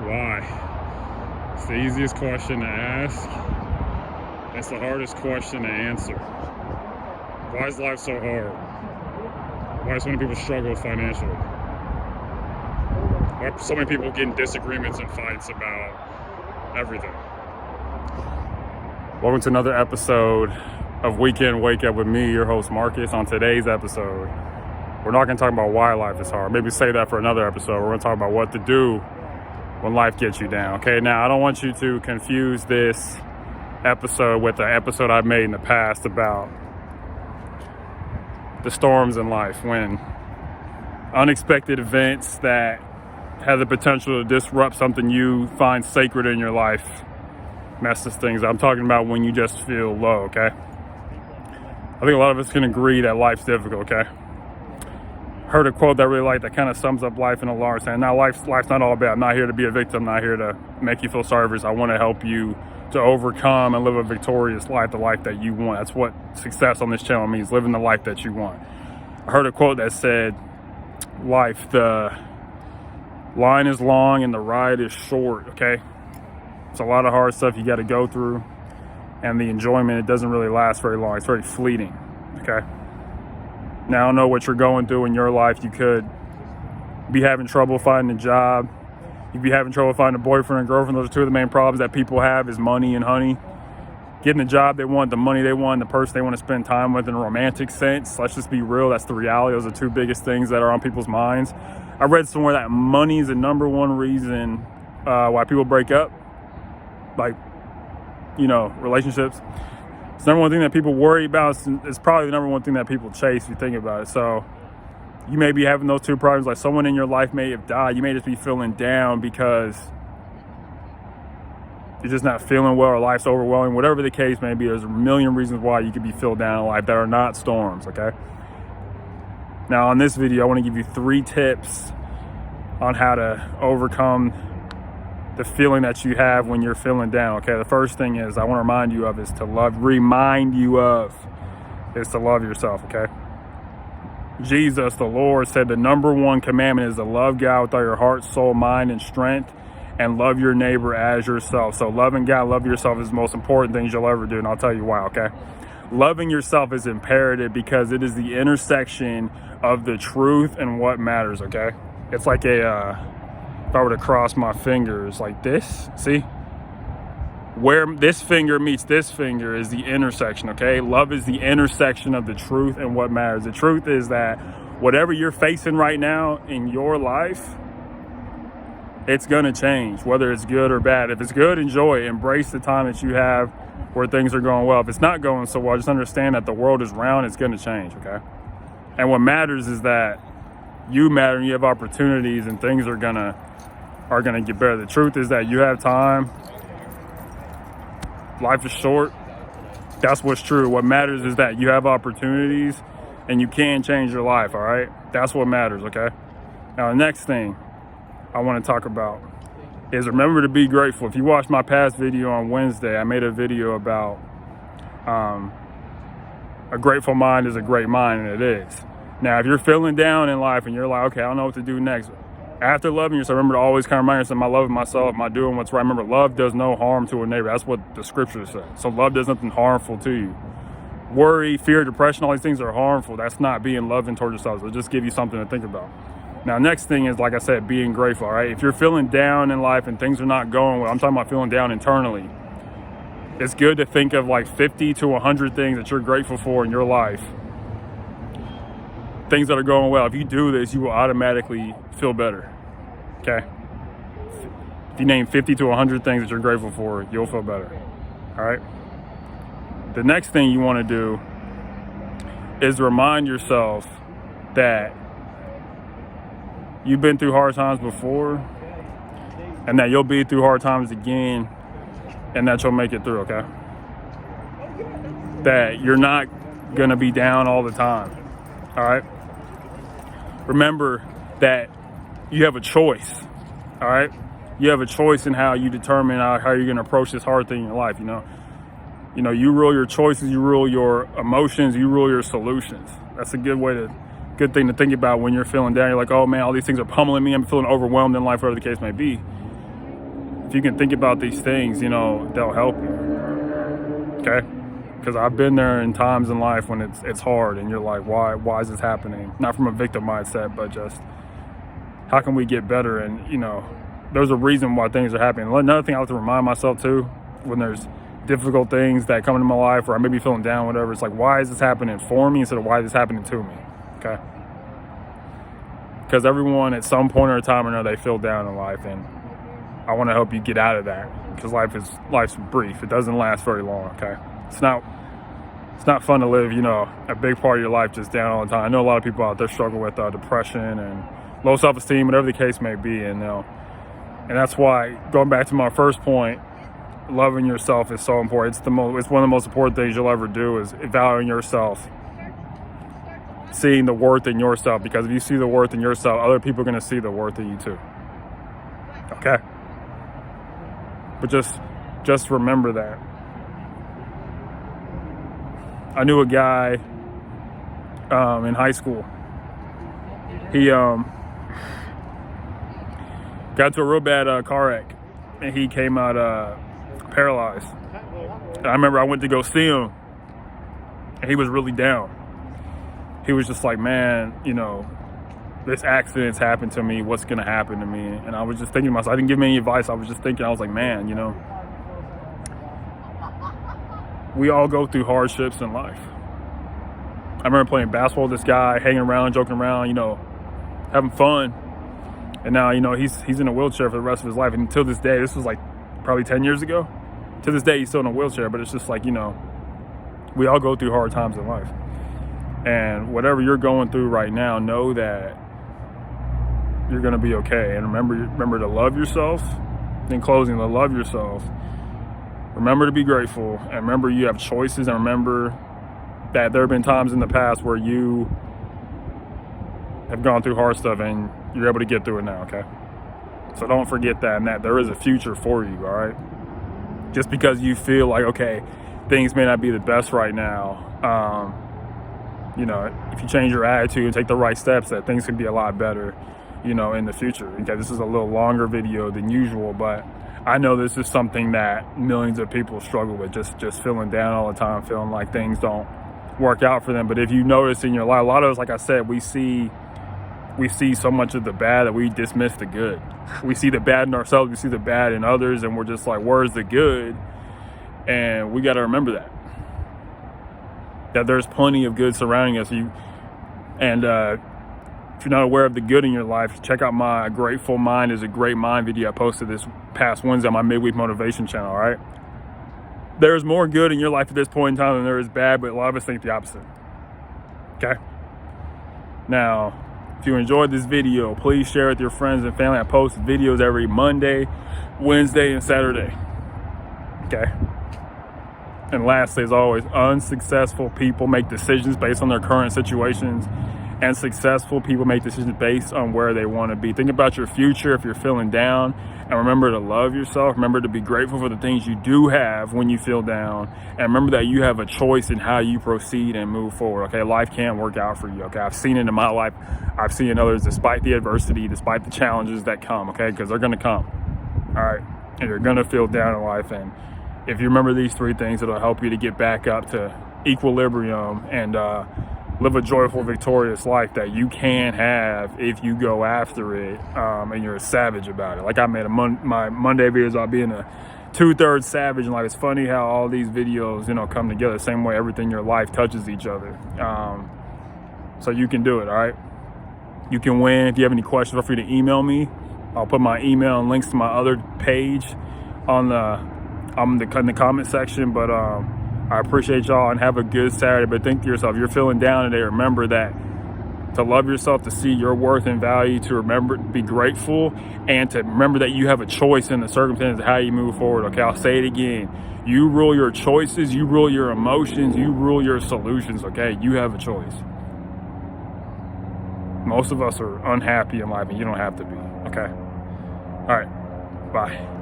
Why? It's the easiest question to ask. It's the hardest question to answer. Why is life so hard? Why do so many people struggle financially? Why do so many people get in disagreements and fights about everything? Welcome to another episode of Weekend Wake Up with me, your host Marcus. On today's episode, we're not going to talk about why life is hard. Maybe save that for another episode. We're going to talk about what to do when life gets you down. Okay, now I don't want you to confuse this episode with the episode I've made in the past about the storms in life, when unexpected events that have the potential to disrupt something you find sacred in your life messes things up. I'm talking about when you just feel low, okay? I think a lot of us can agree that life's difficult, okay? Heard a quote that I really like that kind of sums up life in a large sense. Now, life's not all bad. I'm not here to be a victim. I'm not here to make you feel sorry for yourself. I want to help you to overcome and live a victorious life, the life that you want. That's what success on this channel means, living the life that you want. I heard a quote that said, life, the line is long and the ride is short, okay? It's a lot of hard stuff you got to go through, and the enjoyment, it doesn't really last very long. It's very fleeting, okay? Now, I don't know what you're going through in your life. You could be having trouble finding a job. You'd be having trouble finding a boyfriend and girlfriend. Those are two of the main problems that people have, is money and honey. Getting the job they want, the money they want, the person they want to spend time with in a romantic sense. Let's just be real. That's the reality. Those are two biggest things that are on people's minds. I read somewhere that money is the number one reason why people break up. Like, relationships. It's the number one thing that people worry about. It's probably the number one thing that people chase, if you think about it. So you may be having those two problems. Like, someone in your life may have died. You may just be feeling down because you're just not feeling well, or life's overwhelming. Whatever the case may be, there's a million reasons why you could be feeling down in life that are not storms, okay? Now, on this video, I want to give you 3 tips on how to overcome the feeling that you have when you're feeling down, okay? The first thing is I want to remind you of is to love yourself, okay? Jesus, the Lord, said the number one commandment is to love God with all your heart, soul, mind, and strength, and love your neighbor as yourself. So loving God, love yourself is the most important thing you'll ever do, and I'll tell you why, okay? Loving yourself is imperative because it is the intersection of the truth and what matters, okay? It's like if I were to cross my fingers like this, see? Where this finger meets this finger is the intersection, okay? Love is the intersection of the truth and what matters. The truth is that whatever you're facing right now in your life, it's gonna change, whether it's good or bad. If it's good, enjoy it. Embrace the time that you have where things are going well. If it's not going so well, just understand that the world is round, it's gonna change, okay? And what matters is that you matter and you have opportunities, and things are gonna get better. The truth is that you have time. Life is short. That's what's true. What matters is that you have opportunities and you can change your life, all right? That's what matters, okay? Now, the next thing I want to talk about is remember to be grateful. If you watched my past video on Wednesday, I made a video about a grateful mind is a great mind, and it is. Now, if you're feeling down in life and you're like, okay, I don't know what to do next, after loving yourself, remember to always kind of remind yourself, am I loving myself? Am I doing what's right? Remember, love does no harm to a neighbor. That's what the scriptures say. So love does nothing harmful to you. Worry, fear, depression, all these things are harmful. That's not being loving towards yourself. So just give you something to think about. Now, next thing is, like I said, being grateful, all right? If you're feeling down in life and things are not going well, I'm talking about feeling down internally. It's good to think of like 50 to 100 things that you're grateful for in your life. Things that are going well. If you do this, you will automatically feel better, okay? If you name 50 to 100 things that you're grateful for, you'll feel better, all right? The next thing you want to do is remind yourself that you've been through hard times before, and that you'll be through hard times again, and that you'll make it through, okay? That you're not going to be down all the time, all right? Remember that you have a choice, all right? You have a choice in how you determine how you're going to approach this hard thing in your life, You rule your choices, you rule your emotions, you rule your solutions. That's a good thing to think about when you're feeling down. You're like, oh man, all these things are pummeling me. I'm feeling overwhelmed in life, whatever the case may be. if you can think about these things, you know, they'll help you. Okay? Because I've been there in times in life when it's hard and you're like, why is this happening? Not from a victim mindset, but just how can we get better? And, you know, there's a reason why things are happening. Another thing I like to remind myself too, when there's difficult things that come into my life or I may be feeling down, whatever, it's like, why is this happening for me instead of why is this happening to me? Okay? Because everyone at some point or time or another, they feel down in life, and I want to help you get out of that, because life's brief. It doesn't last very long. Okay, it's not fun to live, you know, a big part of your life just down all the time. I know a lot of people out there struggle with depression and low self-esteem, whatever the case may be, and and that's why, going back to my first point, loving yourself is so important. It's one of the most important things you'll ever do, is valuing yourself, seeing the worth in yourself, because if you see the worth in yourself, other people are going to see the worth in you too. Okay? But just remember that. I knew a guy in high school. He got into a real bad car wreck, and he came out paralyzed. And I remember I went to go see him, and he was really down. He was just like, man, you know, this accident's happened to me. What's going to happen to me? And I was just thinking to myself, I didn't give him any advice. I was just thinking, I was like, man, you know, we all go through hardships in life. I remember playing basketball with this guy, hanging around, joking around, you know, having fun. And now, you know, he's in a wheelchair for the rest of his life. And until this day, this was like probably 10 years ago. To this day, he's still in a wheelchair. But it's just like, you know, we all go through hard times in life. And whatever you're going through right now, know that you're going to be okay. And remember to love yourself. In closing, to love yourself. Remember to be grateful. And remember you have choices. And remember that there have been times in the past where you have gone through hard stuff and you're able to get through it now, okay? So don't forget that, and that there is a future for you, all right? Just because you feel like, okay, things may not be the best right now, you know, if you change your attitude and take the right steps, that things can be a lot better, you know, in the future. Okay, this is a little longer video than usual, but I know this is something that millions of people struggle with, just feeling down all the time, feeling like things don't work out for them. But if you notice in your life, a lot of us, like I said, we see so much of the bad that we dismiss the good. We see the bad in ourselves, we see the bad in others, and we're just like, where's the good? And we got to remember that there's plenty of good surrounding us. If you're not aware of the good in your life, check out my Grateful Mind is a Great Mind video I posted this past Wednesday on my midweek motivation channel, all right? There's more good in your life at this point in time than there is bad, but a lot of us think the opposite. Okay? Now, if you enjoyed this video, please share it with your friends and family. I post videos every Monday, Wednesday, and Saturday. Okay? And lastly, as always, unsuccessful people make decisions based on their current situations, and successful people make decisions based on where they want to be. Think about your future if you're feeling down, and remember to love yourself. Remember to be grateful for the things you do have when you feel down, and remember that you have a choice in how you proceed and move forward. Okay, life can work out for you. Okay, I've seen it in my life. I've seen it in others, despite the adversity, despite the challenges that come. Okay, because they're going to come. All right, and you're going to feel down in life, and if you remember these three things, it'll help you to get back up to equilibrium and live a joyful, victorious life that you can have if you go after it and you're a savage about it. Like I made my Monday videos about being a 2/3 savage, and like it's funny how all these videos, you know, come together the same way everything in your life touches each other. So you can do it, all right? You can win. If you have any questions, feel free to email me. I'll put my email and links to my other page in the comment section. But I appreciate y'all, and have a good Saturday. But think to yourself, if you're feeling down today, remember that to love yourself, to see your worth and value, to remember, be grateful, and to remember that you have a choice in the circumstances of how you move forward. Okay, I'll say it again. You rule your choices, you rule your emotions, you rule your solutions. Okay, you have a choice. Most of us are unhappy in life, and you don't have to be. Okay, all right, bye.